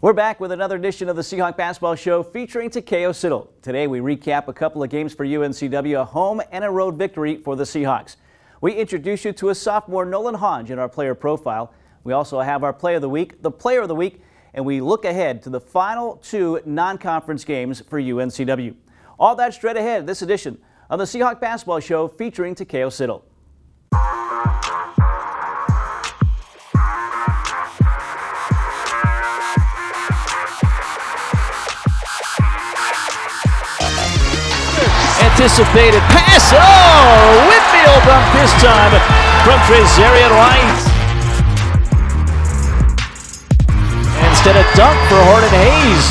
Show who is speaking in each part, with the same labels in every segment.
Speaker 1: We're back with another edition of the Seahawk Basketball Show featuring Takeo Siddle. Today we recap a couple of games for UNCW, a home and a road victory for the Seahawks. We introduce you to a sophomore, Nolan Hodge, in our player profile. We also have our Player of the Week, the Player of the Week, and we look ahead to the final two non-conference games for UNCW. All that straight ahead this edition of the Seahawk Basketball Show featuring Takeo Siddle.
Speaker 2: Anticipated pass. Oh, windmill dunk this time from Trezarian White. Instead of dunk for Horton Hayes.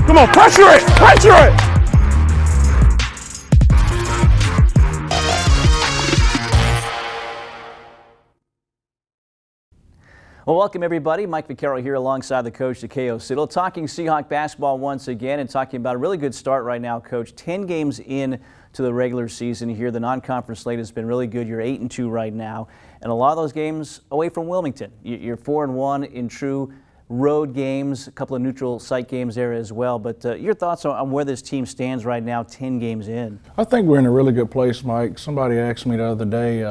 Speaker 3: Come on, pressure it! Pressure it!
Speaker 1: Well, welcome everybody. Mike Vaccaro here alongside the coach, Takeo Siddle, talking Seahawk basketball once again and talking about a really good start right now, Coach. 10 games in to the regular season here. The non-conference slate has been really good. You're 8-2 right now, and a lot of those games away from Wilmington. You're 4-1 in true road games, a couple of neutral site games there as well. But your thoughts on where this team stands right now, 10 games in?
Speaker 3: I think we're in a really good place, Mike. Somebody asked me the other day,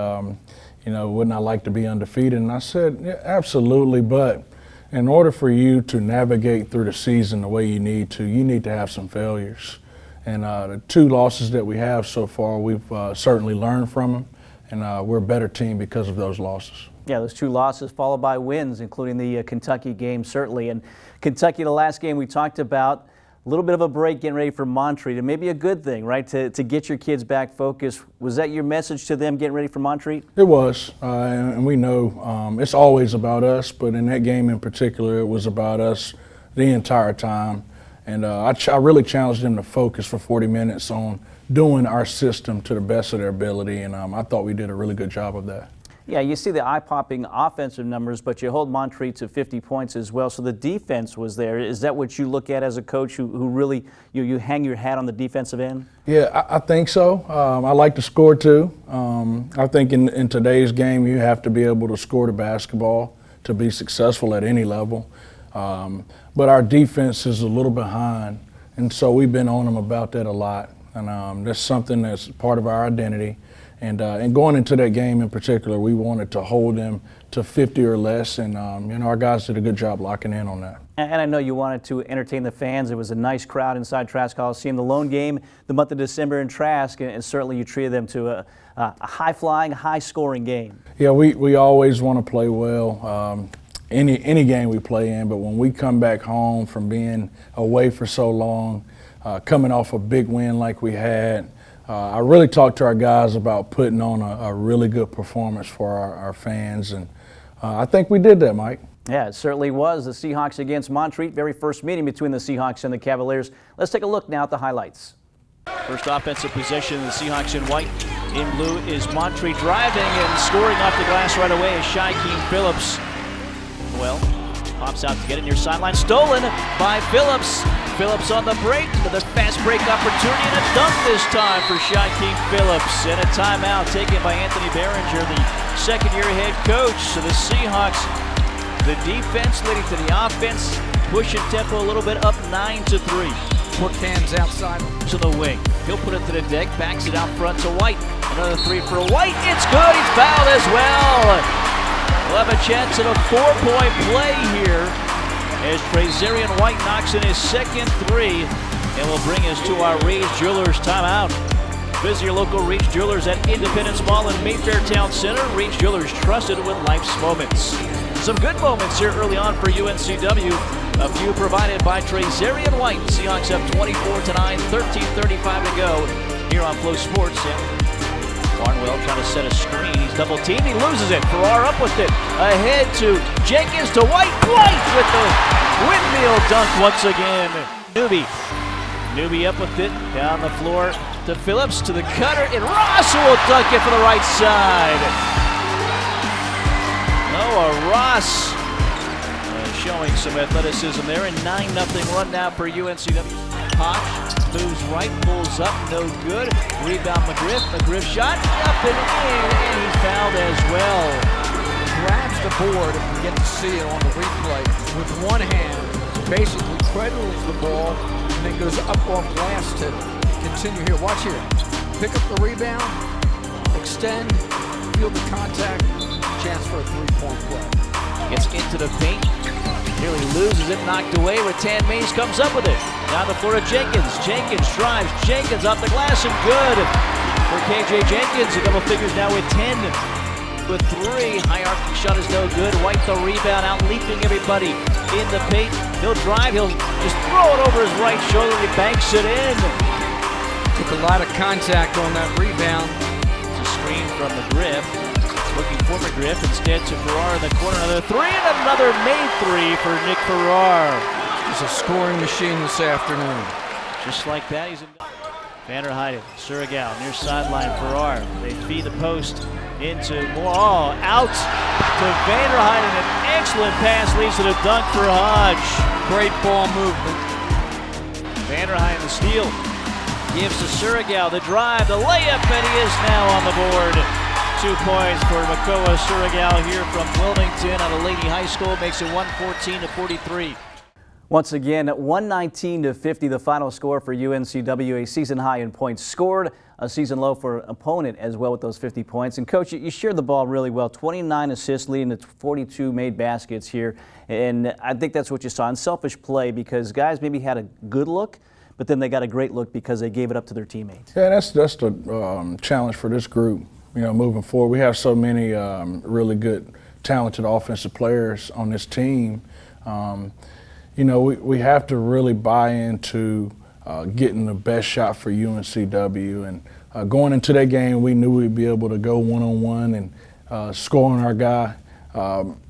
Speaker 3: wouldn't I like to be undefeated? And I said, yeah, absolutely, but in order for you to navigate through the season the way you need to have some failures. And the two losses that we have so far, we've certainly learned from them, and we're a better team because of those losses.
Speaker 1: Yeah, those two losses followed by wins, including the Kentucky game, certainly. And Kentucky, the last game we talked about, a little bit of a break getting ready for Montreat, and maybe a good thing, right, to get your kids back focused. Was that your message to them getting ready for Montreat?
Speaker 3: It was, and we know it's always about us, but in that game in particular, it was about us the entire time. And I really challenged them to focus for 40 minutes on doing our system to the best of their ability, and I thought we did a really good job of that.
Speaker 1: Yeah, you see the eye-popping offensive numbers, but you hold Montreat to 50 points as well, so the defense was there. Is that what you look at as a coach who really, you hang your hat on the defensive end?
Speaker 3: Yeah, I think so. I like to score too. I think in today's game you have to be able to score the basketball to be successful at any level. But our defense is a little behind, and so we've been on them about that a lot. And that's something that's part of our identity. And going into that game in particular, we wanted to hold them to 50 or less, and our guys did a good job locking in on that.
Speaker 1: And I know you wanted to entertain the fans. It was a nice crowd inside Trask Coliseum. The lone game, the month of December in Trask, and certainly you treated them to a high-flying, high-scoring game.
Speaker 3: Yeah, we always want to play well. Any game we play in, but when we come back home from being away for so long, coming off a big win like we had, I really talked to our guys about putting on a really good performance for our fans, and I think we did that, Mike.
Speaker 1: Yeah, it certainly was. The Seahawks against Montreat, very first meeting between the Seahawks and the Cavaliers. Let's take a look now at the highlights.
Speaker 2: First offensive possession, the Seahawks in white. In blue is Montreat driving and scoring off the glass right away is Shaquem Phillips. Well, pops out to get it near sideline. Stolen by Phillips. Phillips on the break, another fast break opportunity and a dunk this time for Shaquem Phillips. And a timeout taken by Anthony Behringer, the second-year head coach. So the Seahawks, the defense leading to the offense, pushing tempo a little bit up 9-3.
Speaker 4: Put Cam's outside.
Speaker 2: To the wing. He'll put it to the deck, backs it out front to White. Another three for White. It's good. He's fouled as well. We'll have a chance at a 4-point play here as Trezarian White knocks in his second three, and will bring us to our Reed's Jewelers timeout. Visit your local Reed's Jewelers at Independence Mall in Mayfair Town Center. Reed's Jewelers, trusted with life's moments. Some good moments here early on for UNCW. A few provided by Trezarian White. Seahawks up 24-9, 13:35 to go here on Flow Sports. Barnwell trying to set a screen. He's double teamed. He loses it. Farrar up with it. Ahead to Jenkins to White. White with the windmill dunk once again. Newby up with it. Down the floor to Phillips to the cutter. And Ross will dunk it for the right side. Noah Ross showing some athleticism there. And 9-0 run now for UNCW. Hodge moves right, pulls up, no good. Rebound McGriff shot up and in, and he's fouled as well.
Speaker 4: grabs the board, if we get to see it on the replay, with one hand, basically cradles the ball, and then goes up off glass to continue here. Watch here. Pick up the rebound, extend, feel the contact, chance for a three-point play.
Speaker 2: Gets into the paint, nearly loses it, knocked away, Rattan Mays comes up with it. Down the floor to Jenkins. Jenkins drives, Jenkins off the glass and good for KJ Jenkins. A double figures now with 10. With 3, high arcing shot is no good. White the rebound, out leaping everybody in the paint. He'll drive, he'll just throw it over his right shoulder, he banks it in.
Speaker 4: Took a lot of contact on that rebound.
Speaker 2: It's a screen from McGriff. Looking for McGriff, instead to Farrar in the corner. Another 3 and another made 3 for Nick Farrar.
Speaker 4: He's a scoring machine this afternoon.
Speaker 2: Just like that, he's in. Vanderheiden, Surigao, near sideline, Farrar. They feed the post into more. Oh, out to Vanderheiden. An excellent pass leads to the dunk for Hodge.
Speaker 4: Great ball movement.
Speaker 2: Vanderheiden, the steal. Gives to Surigao, the drive, the layup, and he is now on the board. 2 points for Makoa Surigao here from Wilmington out of Lady High School. Makes it 114-43.
Speaker 1: Once again, 119-50, the final score for UNCW, a season high in points scored, a season low for opponent as well with those 50 points. And Coach, you shared the ball really well, 29 assists leading to 42 made baskets here. And I think that's what you saw in selfish play, because guys maybe had a good look, but then they got a great look because they gave it up to their teammates.
Speaker 3: Yeah, that's the challenge for this group. You know, moving forward, we have so many really good, talented offensive players on this team. You know, we have to really buy into getting the best shot for UNCW. And going into that game, we knew we'd be able to go one-on-one and score on our guy.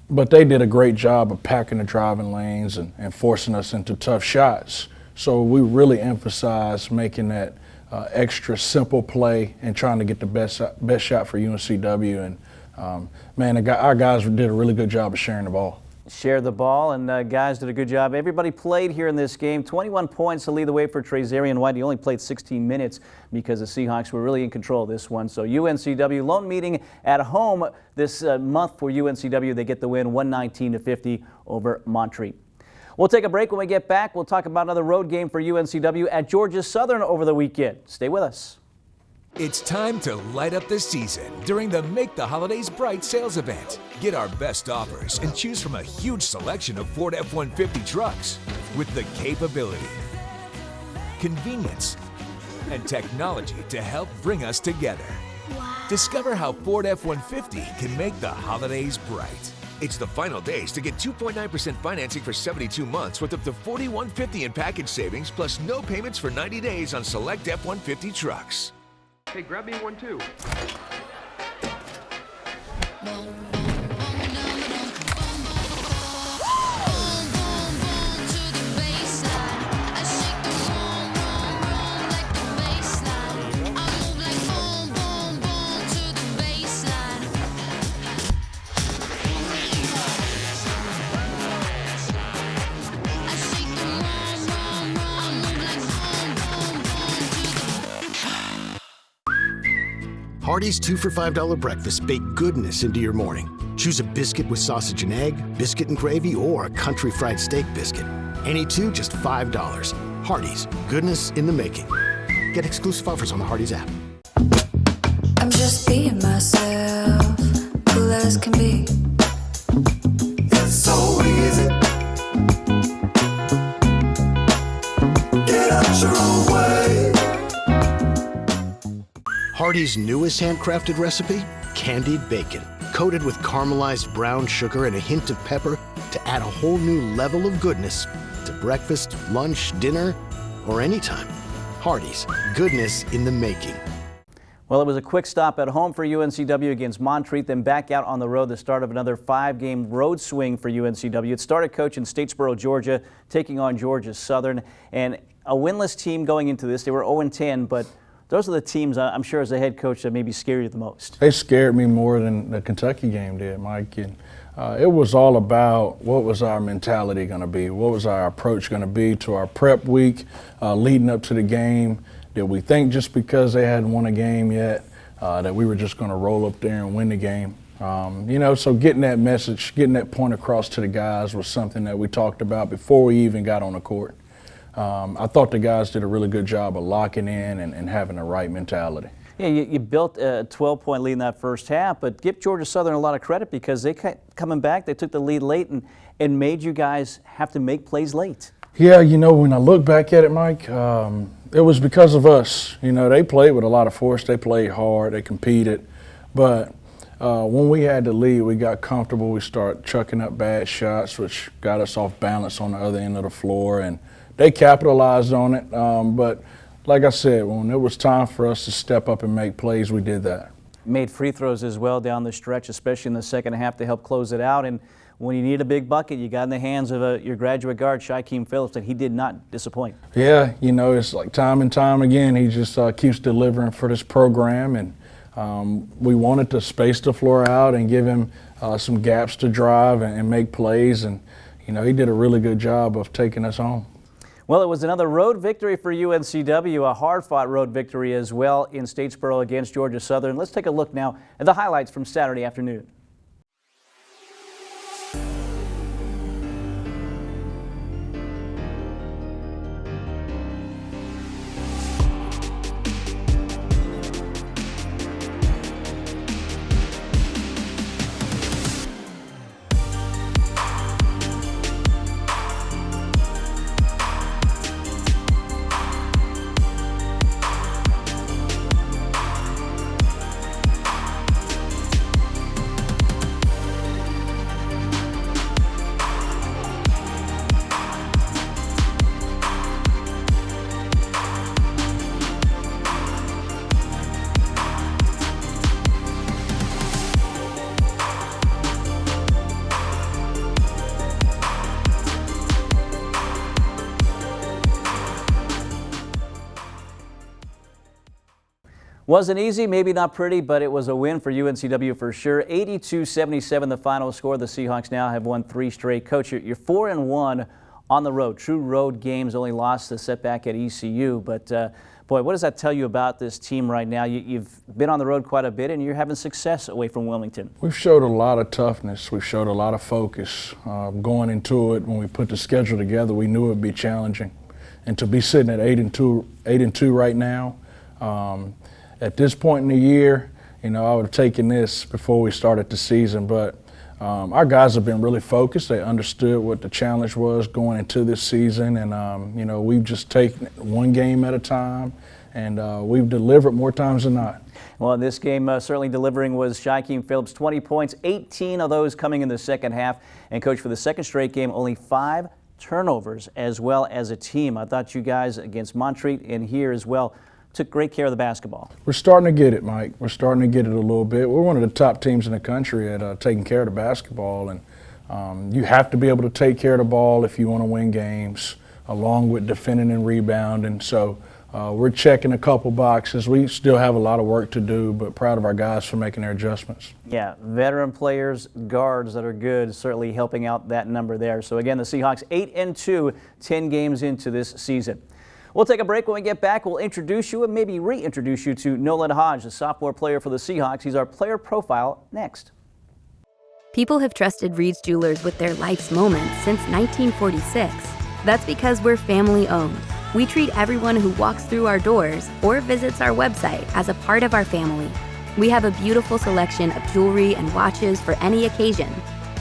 Speaker 3: But they did a great job of packing the driving lanes and forcing us into tough shots. So we really emphasized making that extra simple play and trying to get the best shot for UNCW. And man, our guys did a really good job of sharing the ball.
Speaker 1: Shared the ball, and guys did a good job. Everybody played here in this game. 21 points to lead the way for Trazarian White. He only played 16 minutes because the Seahawks were really in control of this one. So UNCW lone meeting at home this month for UNCW. They get the win 119-50 over Montreat. We'll take a break. When we get back, we'll talk about another road game for UNCW at Georgia Southern over the weekend. Stay with us.
Speaker 5: It's time to light up the season during the Make the Holidays Bright sales event. Get our best offers and choose from a huge selection of Ford F-150 trucks with the capability, convenience, and technology to help bring us together. Wow. Discover how Ford F-150 can make the holidays bright. It's the final days to get 2.9% financing for 72 months with up to $4,150 in package savings plus no payments for 90 days on select F-150 trucks.
Speaker 6: Hey, grab me one too.
Speaker 7: Hardee's 2 for $5 breakfast bake goodness into your morning. Choose a biscuit with sausage and egg, biscuit and gravy, or a country fried steak biscuit. Any two, just $5. Hardee's, goodness in the making. Get exclusive offers on the Hardee's app.
Speaker 8: I'm just being myself, cool as can be.
Speaker 9: It's so easy. Get out your own way.
Speaker 7: Hardee's newest handcrafted recipe, candied bacon, coated with caramelized brown sugar and a hint of pepper to add a whole new level of goodness to breakfast, lunch, dinner, or anytime. Hardee's, goodness in the making.
Speaker 1: Well, it was a quick stop at home for UNCW against Montreat, then back out on the road, the start of another 5-game road swing for UNCW. It started coach in Statesboro, Georgia, taking on Georgia Southern, and a winless team going into this. They were 0-10, but those are the teams, I'm sure, as a head coach, that maybe scare you the most.
Speaker 3: They scared me more than the Kentucky game did, Mike. And it was all about what was our mentality going to be, what was our approach going to be to our prep week leading up to the game. Did we think just because they hadn't won a game yet that we were just going to roll up there and win the game? So getting that message, getting that point across to the guys was something that we talked about before we even got on the court. I thought the guys did a really good job of locking in and having the right mentality.
Speaker 1: Yeah, you built a 12-point lead in that first half, but give Georgia Southern a lot of credit because they kept coming back. They took the lead late and made you guys have to make plays late.
Speaker 3: Yeah, when I look back at it, Mike, it was because of us. They played with a lot of force. They played hard. They competed. But when we had the lead, we got comfortable. We started chucking up bad shots, which got us off balance on the other end of the floor, and they capitalized on it. But like I said, when it was time for us to step up and make plays, we did that.
Speaker 1: Made free throws as well down the stretch, especially in the second half to help close it out. And when you need a big bucket, you got in the hands of your graduate guard, Shaquem Phillips, and he did not disappoint.
Speaker 3: Yeah, it's like time and time again, he just keeps delivering for this program. And we wanted to space the floor out and give him some gaps to drive and make plays. And, he did a really good job of taking us home.
Speaker 1: Well, it was another road victory for UNCW, a hard-fought road victory as well in Statesboro against Georgia Southern. Let's take a look now at the highlights from Saturday afternoon. Wasn't easy, maybe not pretty, but it was a win for UNCW for sure. 82-77 the final score. The Seahawks now have won 3 straight. Coach, you're 4-1 on the road. True road games, only lost the setback at ECU. But, boy, what does that tell you about this team right now? You've been on the road quite a bit, and you're having success away from Wilmington.
Speaker 3: We've showed a lot of toughness. We've showed a lot of focus. Going into it, when we put the schedule together, we knew it would be challenging. And to be sitting at 8-2 right now, at this point in the year, I would have taken this before we started the season. But our guys have been really focused. They understood what the challenge was going into this season. And, we've just taken it one game at a time. And we've delivered more times than not.
Speaker 1: Well, in this game, certainly delivering was Shaquem Phillips, 20 points, 18 of those coming in the second half. And, Coach, for the second straight game, only 5 turnovers as well as a team. I thought you guys against Montreat and here as well took great care of the basketball.
Speaker 3: We're starting to get it, Mike. We're starting to get it a little bit. We're one of the top teams in the country at taking care of the basketball, and you have to be able to take care of the ball if you want to win games, along with defending and rebounding. So we're checking a couple boxes. We still have a lot of work to do, but proud of our guys for making their adjustments.
Speaker 1: Yeah, veteran players, guards that are good, certainly helping out that number there. So again, the Seahawks 8-2, 10 games into this season. We'll take a break. When we get back, we'll introduce you and maybe reintroduce you to Nolan Hodge, the sophomore player for the Seahawks. He's our player profile next.
Speaker 10: People have trusted Reed's Jewelers with their life's moments since 1946. That's because we're family owned. We treat everyone who walks through our doors or visits our website as a part of our family. We have a beautiful selection of jewelry and watches for any occasion.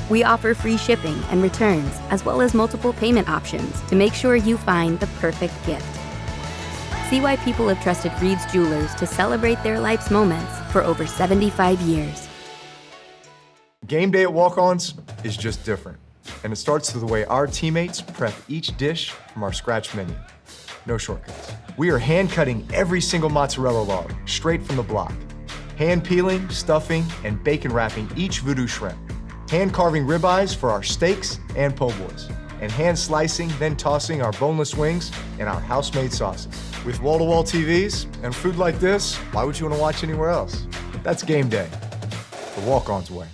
Speaker 10: We offer free shipping and returns, as well as multiple payment options to make sure you find the perfect gift. See why people have trusted Reed's Jewelers to celebrate their life's moments for over 75 years.
Speaker 11: Game day at Walk-Ons is just different, and it starts with the way our teammates prep each dish from our scratch menu. No shortcuts. We are hand-cutting every single mozzarella log straight from the block, hand-peeling, stuffing, and bacon wrapping each voodoo shrimp, hand-carving ribeyes for our steaks and po' boys, and hand-slicing, then tossing our boneless wings and our house-made sauces. With wall-to-wall TVs and food like this, why would you want to watch anywhere else? That's game day, the Walk-Ons way.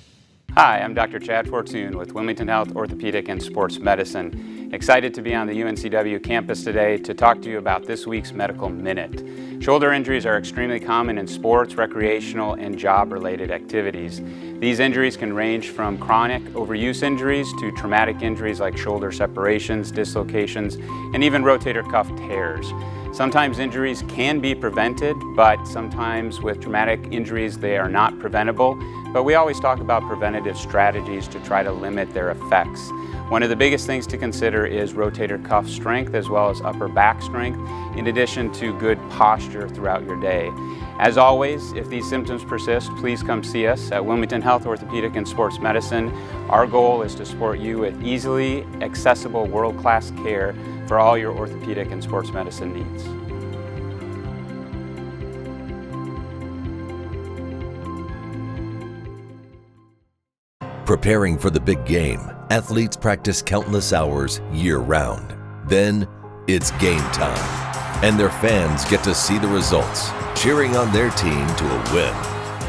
Speaker 12: Hi, I'm Dr. Chad Fortune with Wilmington Health Orthopedic and Sports Medicine. Excited to be on the UNCW campus today to talk to you about this week's Medical Minute. Shoulder injuries are extremely common in sports, recreational, and job-related activities. These injuries can range from chronic overuse injuries to traumatic injuries like shoulder separations, dislocations, and even rotator cuff tears. Sometimes injuries can be prevented, but sometimes with traumatic injuries they are not preventable. But we always talk about preventative strategies to try to limit their effects. One of the biggest things to consider is rotator cuff strength as well as upper back strength, in addition to good posture throughout your day. As always, if these symptoms persist, please come see us at Wilmington Health Orthopedic and Sports Medicine. Our goal is to support you with easily accessible world-class care for all your orthopedic and sports medicine needs.
Speaker 13: Preparing for the big game, athletes practice countless hours year-round. Then, it's game time, and their fans get to see the results, cheering on their team to a win.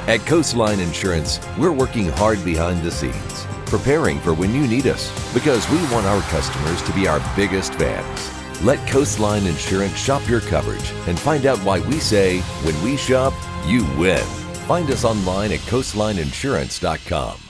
Speaker 13: At Coastline Insurance, we're working hard behind the scenes, preparing for when you need us, because we want our customers to be our biggest fans. Let Coastline Insurance shop your coverage and find out why we say, when we shop, you win. Find us online at coastlineinsurance.com.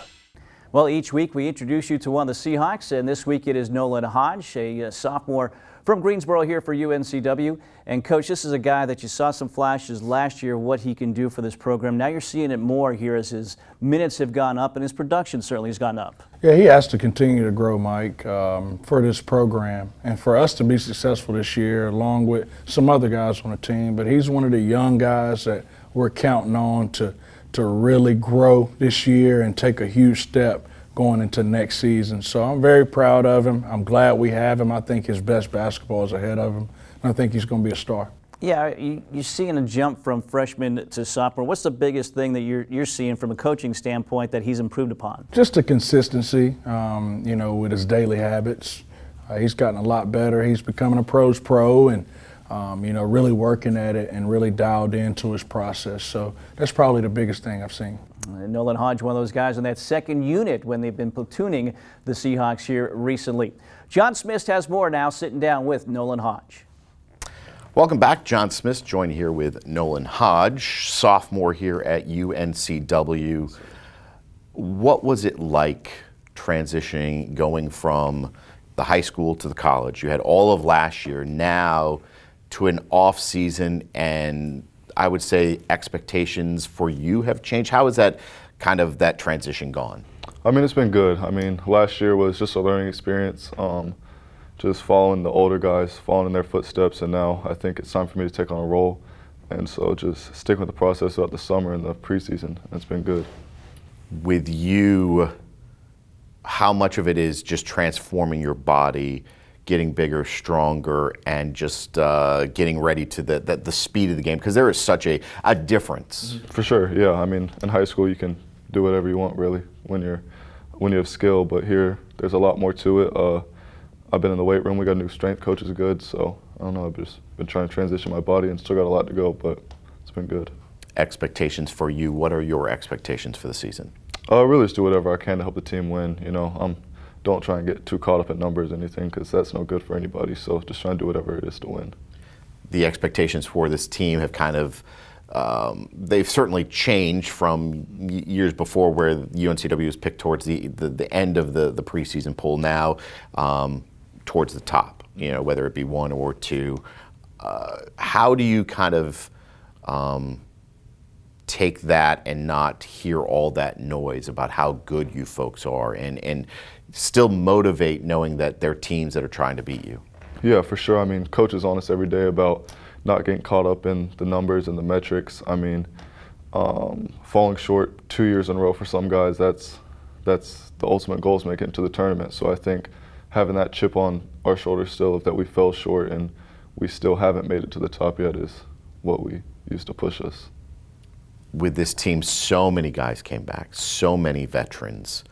Speaker 1: Well, each week we introduce you to one of the Seahawks, and this week it is Nolan Hodge, a sophomore from Greensboro here for UNCW. And Coach, this is a guy that you saw some flashes last year, what he can do for this program. Now you're seeing it more here as his minutes have gone up and his production certainly has gone up.
Speaker 3: Yeah, he has to continue to grow, Mike, for this program and for us to be successful this year, along with some other guys on the team. But he's one of the young guys that we're counting on to really grow this year and take a huge step going into next season. So I'm very proud of him. I'm glad we have him. I think his best basketball is ahead of him, and I think he's going to be a star.
Speaker 1: Yeah, you're seeing a jump from freshman to sophomore. What's the biggest thing that you're seeing from a coaching standpoint that he's improved upon?
Speaker 3: Just the consistency, with his daily habits. He's gotten a lot better. He's becoming a pro's pro and, really working at it and really dialed into his process. So that's probably the biggest thing I've seen.
Speaker 1: Nolan Hodge, one of those guys in that second unit when they've been platooning the Seahawks here recently. John Smith has more now, sitting down with Nolan Hodge.
Speaker 14: Welcome back. John Smith joined here with Nolan Hodge, sophomore here at UNCW. What was it like transitioning, going from the high school to the college? You had all of last year, now to an off season, and I would say expectations for you have changed. How has that transition gone?
Speaker 15: I mean, it's been good. I mean, last year was just a learning experience, just following the older guys, following in their footsteps, and now I think it's time for me to take on a role. And so just sticking with the process throughout the summer and the preseason. It's been good.
Speaker 14: With you, how much of it is just transforming your body, getting bigger, stronger, and just getting ready to the speed of the game? Because there is such a difference.
Speaker 15: For sure, yeah. I mean, in high school you can do whatever you want really when you have skill, but here there's a lot more to it. I've been in the weight room. We got a new strength coach is good, so I don't know. I've just been trying to transition my body and still got a lot to go, but it's been good.
Speaker 14: Expectations for you. What are your expectations for the season?
Speaker 15: Really just do whatever I can to help the team win. Don't try and get too caught up in numbers or anything, because that's no good for anybody. So just try and do whatever it is to win.
Speaker 14: The expectations for this team have they've certainly changed from years before, where UNCW was picked towards the end of the preseason poll. Now towards the top, whether it be 1 or 2. How do you take that and not hear all that noise about how good you folks are and still motivate, knowing that there are teams that are trying to beat you?
Speaker 15: Yeah, for sure. I mean, coach is on us every day about not getting caught up in the numbers and the metrics. I mean, falling short 2 years in a row for some guys, that's the ultimate goal, is making it to the tournament. So I think having that chip on our shoulders still, that we fell short and we still haven't made it to the top yet, is what we used to push us.
Speaker 14: With this team, so many guys came back, so many veterans.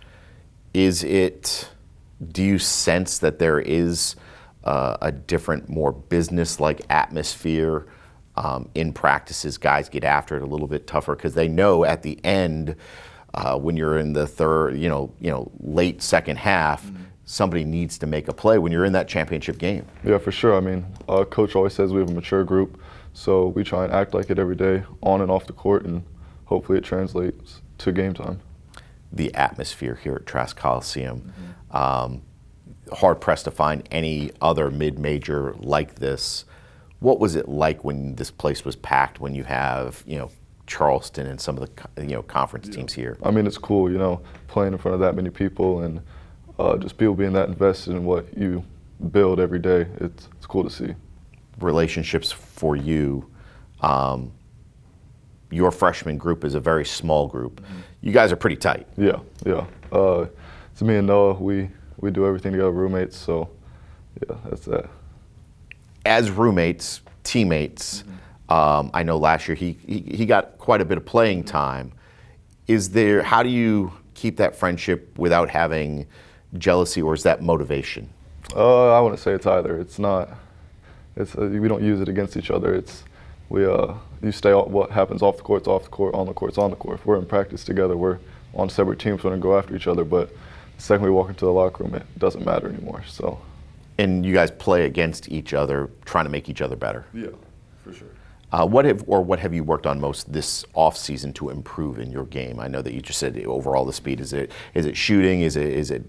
Speaker 14: Do you sense that there is a different, more business-like atmosphere in practices? Guys get after it a little bit tougher because they know at the end, when you're in the third, late second half, somebody needs to make a play when you're in that championship game.
Speaker 15: Yeah, for sure. I mean, Coach always says we have a mature group, so we try and act like it every day, on and off the court, and hopefully it translates to game time.
Speaker 14: The atmosphere here at Trask Coliseum, hard-pressed to find any other mid-major like this. What was it like when this place was packed, when you have, Charleston and some of the, conference teams here?
Speaker 15: I mean, it's cool, playing in front of that many people and just people being that invested in what you build every day. It's cool to see.
Speaker 14: Relationships for you, your freshman group is a very small group. You guys are pretty tight.
Speaker 15: Yeah. To me and Noah, we do everything together, roommates, so yeah, that's that.
Speaker 14: As roommates, teammates, I know last year he got quite a bit of playing time. How do you keep that friendship without having jealousy, or is that motivation?
Speaker 15: I wouldn't say it's either. It's not. We don't use it against each other. You stay what happens off the court's off the court, on the court's on the court. If we're in practice together, we're on separate teams, we're going to go after each other, but the second we walk into the locker room, it doesn't matter anymore. So.
Speaker 14: And you guys play against each other, trying to make each other better.
Speaker 15: Yeah, for sure.
Speaker 14: What have you worked on most this off season to improve in your game? I know that you just said overall the speed. Is it shooting? Is it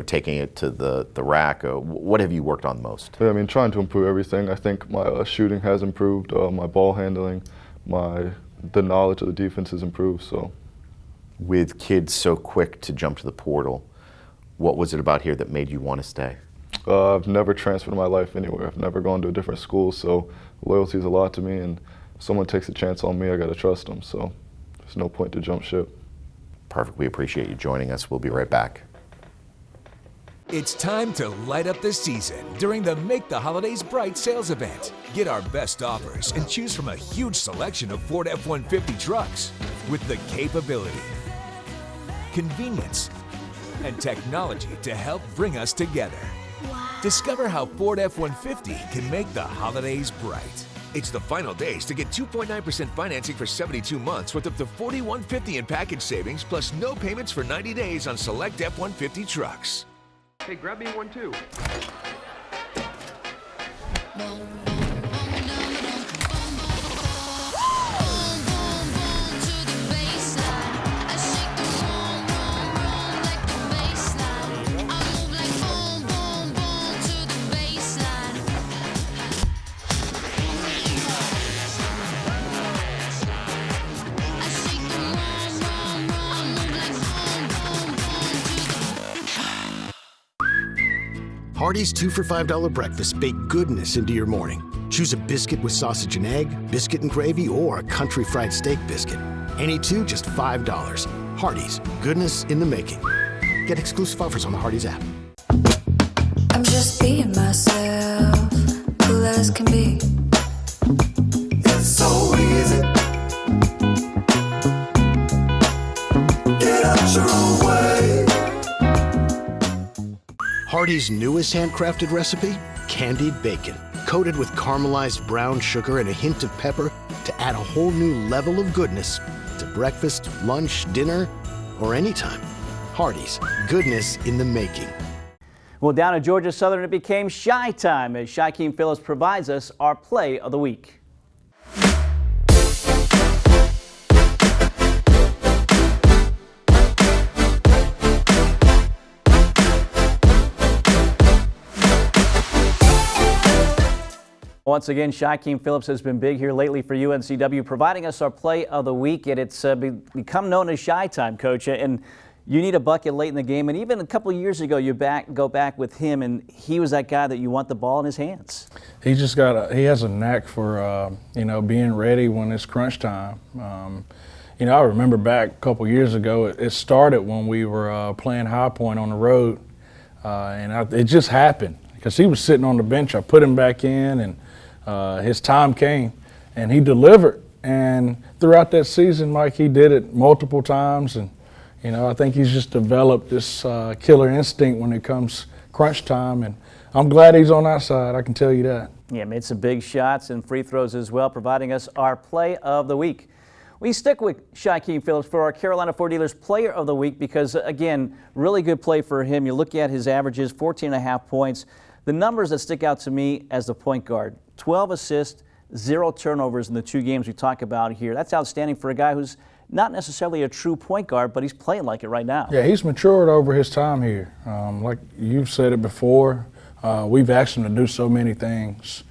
Speaker 14: taking it to the rack? What have you worked on most?
Speaker 15: Yeah, I mean, trying to improve everything. I think my shooting has improved. My ball handling, the knowledge of the defense has improved. So,
Speaker 14: with kids so quick to jump to the portal, what was it about here that made you want to stay?
Speaker 15: I've never transferred my life anywhere. I've never gone to a different school, so loyalty is a lot to me, and if someone takes a chance on me, I got to trust them, so there's no point to jump ship.
Speaker 14: Perfect. We appreciate you joining us. We'll be right back.
Speaker 5: It's time to light up the season during the Make the Holidays Bright sales event. Get our best offers and choose from a huge selection of Ford F-150 trucks with the capability, convenience, and technology to help bring us together. Discover how Ford F-150 can make the holidays bright. It's the final days to get 2.9% financing for 72 months with up to $4,150 in package savings, plus no payments for 90 days on select F-150 trucks.
Speaker 6: Hey, grab me one too.
Speaker 7: Hardee's 2 for $5 breakfast bake goodness into your morning. Choose a biscuit with sausage and egg, biscuit and gravy, or a country fried steak biscuit. Any two, just $5. Hardee's, goodness in the making. Get exclusive offers on the Hardee's app.
Speaker 8: I'm just being myself, cool as can be.
Speaker 9: It's so easy. Get out your own way.
Speaker 7: Hardee's newest handcrafted recipe, candied bacon, coated with caramelized brown sugar and a hint of pepper to add a whole new level of goodness to breakfast, lunch, dinner, or anytime. Hardee's, goodness in the making.
Speaker 1: Well, down at Georgia Southern, it became Shy time as Shaquem Phillips provides us our play of the week. Once again, Shaquem Phillips has been big here lately for UNCW, providing us our play of the week, and it's become known as Shy Time, Coach. And you need a bucket late in the game, and even a couple of years ago, you go back with him, and he was that guy that you want the ball in his hands.
Speaker 3: He has a knack for being ready when it's crunch time. I remember back a couple of years ago, it started when we were playing High Point on the road, it just happened because he was sitting on the bench. I put him back in, and his time came, and he delivered. And throughout that season, Mike, he did it multiple times. And, I think he's just developed this killer instinct when it comes crunch time. And I'm glad he's on our side, I can tell you that.
Speaker 1: Yeah, made some big shots and free throws as well, providing us our play of the week. We stick with Shaquem Phillips for our Carolina Ford Dealers Player of the Week because, again, really good play for him. You look at his averages, 14.5 points. The numbers that stick out to me as the point guard, 12 assists, 0 turnovers in the 2 games we talk about here. That's outstanding for a guy who's not necessarily a true point guard, but he's playing like it right now.
Speaker 3: Yeah, he's matured over his time here. Like you've said it before, we've asked him to do so many things.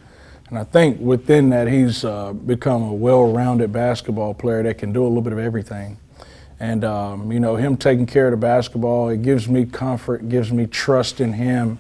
Speaker 3: And I think within that, he's become a well-rounded basketball player that can do a little bit of everything. And, you know, him taking care of the basketball, it gives me comfort, gives me trust in him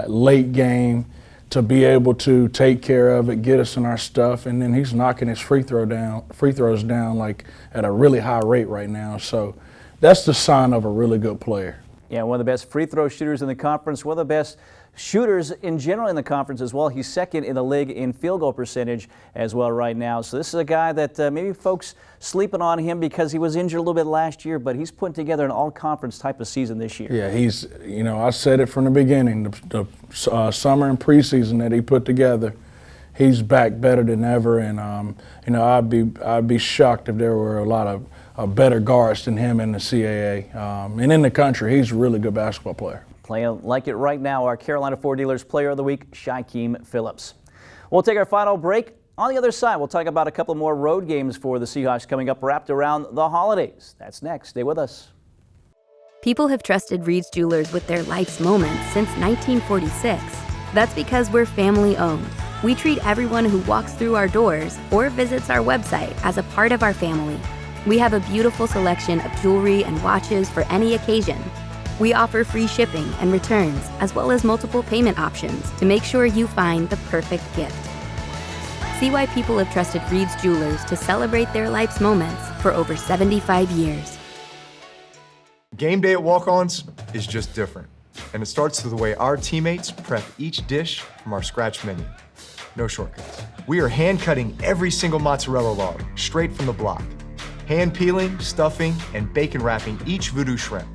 Speaker 3: late game to be able to take care of it, get us in our stuff. And then he's knocking his free throws down like at a really high rate right now. So that's the sign of a really good player.
Speaker 1: Yeah, one of the best free throw shooters in the conference, one of the best shooters in general in the conference as well. He's second in the league in field goal percentage as well right now. So this is a guy that maybe folks sleeping on him because he was injured a little bit last year, but he's putting together an all-conference type of season this year.
Speaker 3: Yeah, he's, you know, I said it from the beginning, the summer and preseason that he put together, he's back better than ever. And, you know, I'd be shocked if there were a lot of better guards than him in the CAA. And in the country, he's a really good basketball player.
Speaker 1: Playing like it right now, our Carolina Ford Dealers Player of the Week, Shaquem Phillips. We'll take our final break. On the other side, we'll talk about a couple more road games for the Seahawks coming up wrapped around the holidays. That's next. Stay with us.
Speaker 10: People have trusted Reed's Jewelers with their life's moments since 1946. That's because we're family owned. We treat everyone who walks through our doors or visits our website as a part of our family. We have a beautiful selection of jewelry and watches for any occasion. We offer free shipping and returns, as well as multiple payment options to make sure you find the perfect gift. See why people have trusted Reed's Jewelers to celebrate their life's moments for over 75 years.
Speaker 11: Game day at Walk-Ons is just different. And it starts with the way our teammates prep each dish from our scratch menu. No shortcuts. We are hand cutting every single mozzarella log straight from the block. Hand peeling, stuffing, and bacon wrapping each voodoo shrimp.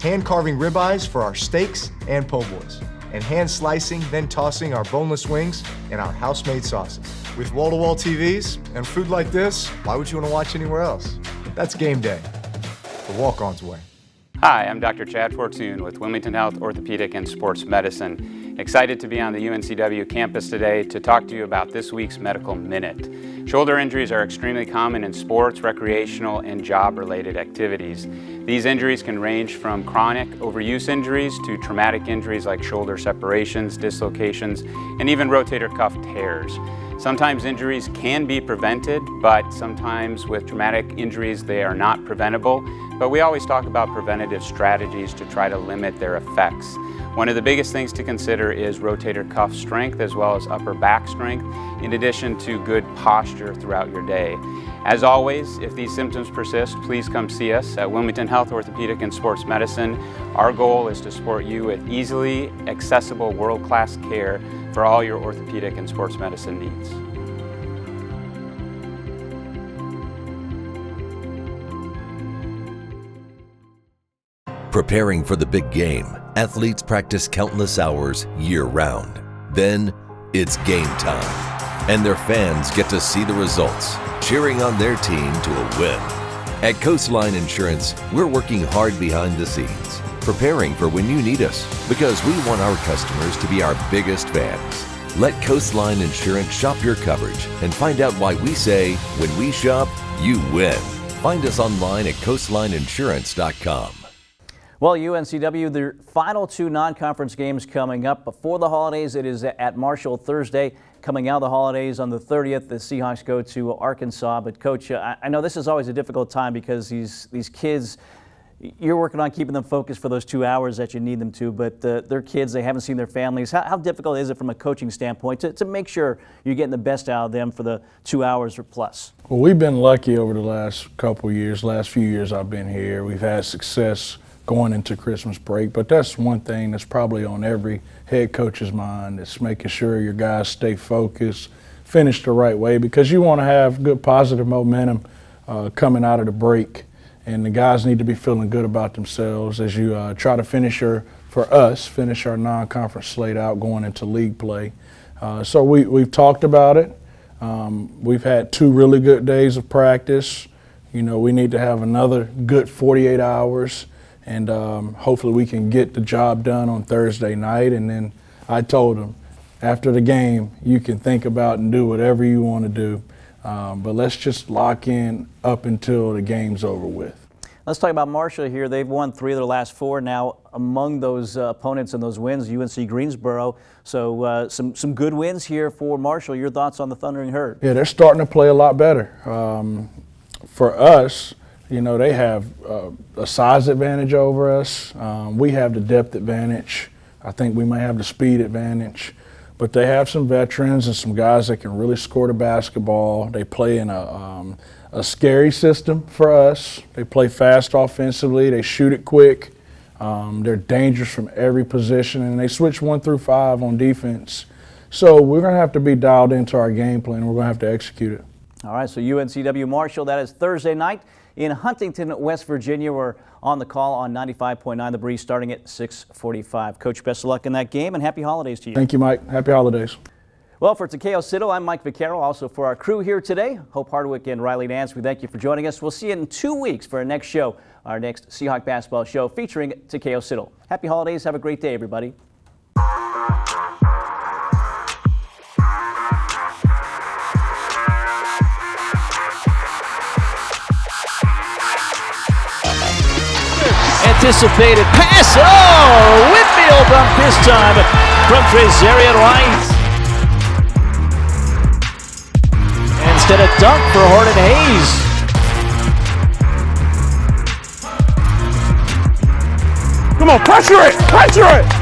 Speaker 11: Hand carving ribeyes for our steaks and po' boys, and hand slicing, then tossing our boneless wings in our house-made sauces. With wall-to-wall TVs and food like this, why would you want to watch anywhere else? That's game day, the Walk-On's way.
Speaker 12: Hi, I'm Dr. Chad Fortune with Wilmington Health Orthopedic and Sports Medicine. Excited to be on the UNCW campus today to talk to you about this week's Medical Minute. Shoulder injuries are extremely common in sports, recreational, and job-related activities. These injuries can range from chronic overuse injuries to traumatic injuries like shoulder separations, dislocations, and even rotator cuff tears. Sometimes injuries can be prevented, but sometimes with traumatic injuries they are not preventable. But we always talk about preventative strategies to try to limit their effects. One of the biggest things to consider is rotator cuff strength as well as upper back strength, in addition to good posture throughout your day. As always, if these symptoms persist, please come see us at Wilmington Health Orthopedic and Sports Medicine. Our goal is to support you with easily accessible world-class care for all your orthopedic and sports medicine needs.
Speaker 13: Preparing for the big game, athletes practice countless hours year-round. Then, it's game time, and their fans get to see the results, cheering on their team to a win. At Coastline Insurance, we're working hard behind the scenes, preparing for when you need us, because we want our customers to be our biggest fans. Let Coastline Insurance shop your coverage and find out why we say, when we shop, you win. Find us online at coastlineinsurance.com.
Speaker 1: Well, UNCW, their final 2 non-conference games coming up. Before the holidays, it is at Marshall Thursday. Coming out of the holidays on the 30th, the Seahawks go to Arkansas. But, Coach, I know this is always a difficult time because these kids, you're working on keeping them focused for those 2 hours that you need them to. But they're kids. They haven't seen their families. How difficult is it from a coaching standpoint to make sure you're getting the best out of them for the 2 hours or plus?
Speaker 3: Well, we've been lucky over the last few years I've been here. We've had success going into Christmas break, but that's one thing that's probably on every head coach's mind. It's making sure your guys stay focused, finish the right way, because you want to have good positive momentum coming out of the break, and the guys need to be feeling good about themselves as you try to finish our non-conference slate out going into league play. So we've talked about it. We've had 2 really good days of practice, You know, we need to have another good 48 hours, and hopefully we can get the job done on Thursday night. And then I told them, after the game, you can think about and do whatever you want to do, but let's just lock in up until the game's over with.
Speaker 1: Let's talk about Marshall here. They've won 3 of their last 4 now. Among those opponents and those wins, UNC Greensboro. So some good wins here for Marshall. Your thoughts on the Thundering Herd?
Speaker 3: Yeah, they're starting to play a lot better. For us, you know, they have a size advantage over us. We have the depth advantage. I think we may have the speed advantage. But they have some veterans and some guys that can really score the basketball. They play in a scary system for us. They play fast offensively. They shoot it quick. They're dangerous from every position, and they switch 1 through 5 on defense. So we're going to have to be dialed into our game plan. We're going to have to execute it.
Speaker 1: All right, so UNCW Marshall, that is Thursday night in Huntington, West Virginia. We're on the call on 95.9 The Breeze starting at 6:45. Coach, best of luck in that game, and happy holidays to you.
Speaker 3: Thank you, Mike. Happy holidays.
Speaker 1: Well, for Takeo Siddle, I'm Mike Vaccaro. Also for our crew here today, Hope Hardwick and Riley Nance, we thank you for joining us. We'll see you in 2 weeks for our next show, our next Seahawk basketball show featuring Takeo Siddle. Happy holidays. Have a great day, everybody.
Speaker 2: Anticipated pass. Oh, Whitfield dunk this time from Trezarian Wright. Instead of dunk for Horton Hayes.
Speaker 3: Come on, pressure it! Pressure it!